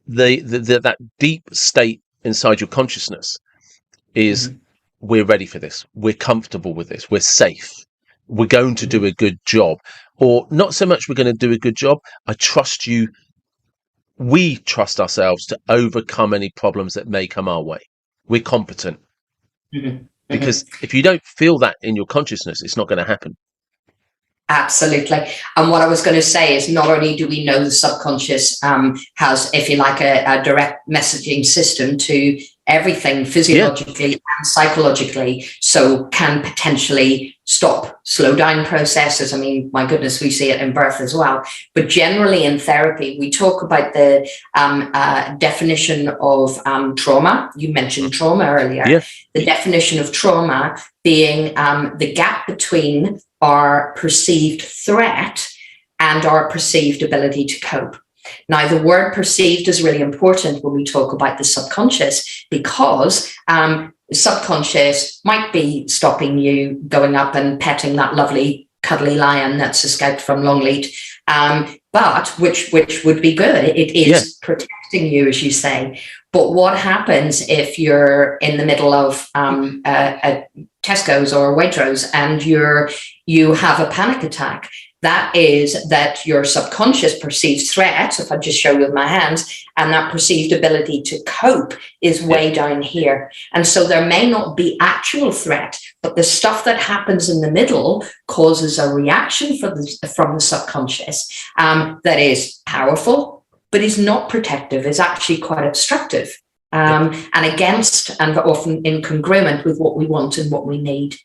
that deep state inside your consciousness is, we're ready for this, we're comfortable with this, we're safe, we're going to do a good job. Or not so much we're going to do a good job, I trust you, we trust ourselves to overcome any problems that may come our way. We're competent. Because if you don't feel that in your consciousness, it's not going to happen. Absolutely. And what I was going to say is, not only do we know the subconscious has, if you like, a direct messaging system to everything physiologically and psychologically, so can potentially stop, slow down processes. I mean, my goodness, we see it in birth as well. But generally in therapy, we talk about the definition of trauma. You mentioned trauma earlier. Yeah. The definition of trauma being the gap between our perceived threat and our perceived ability to cope. Now, the word perceived is really important when we talk about the subconscious, because subconscious might be stopping you going up and petting that lovely cuddly lion that's escaped from Longleat, but which would be good. It is protecting you, as you say. But what happens if you're in the middle of a Tesco's or Waitrose and you have a panic attack? That is that your subconscious perceived threat, if I just show you with my hands, and that perceived ability to cope is way down here. And so there may not be actual threat, but the stuff that happens in the middle causes a reaction from the subconscious that is powerful, but is not protective, is actually quite obstructive, and against, and often incongruent with what we want and what we need.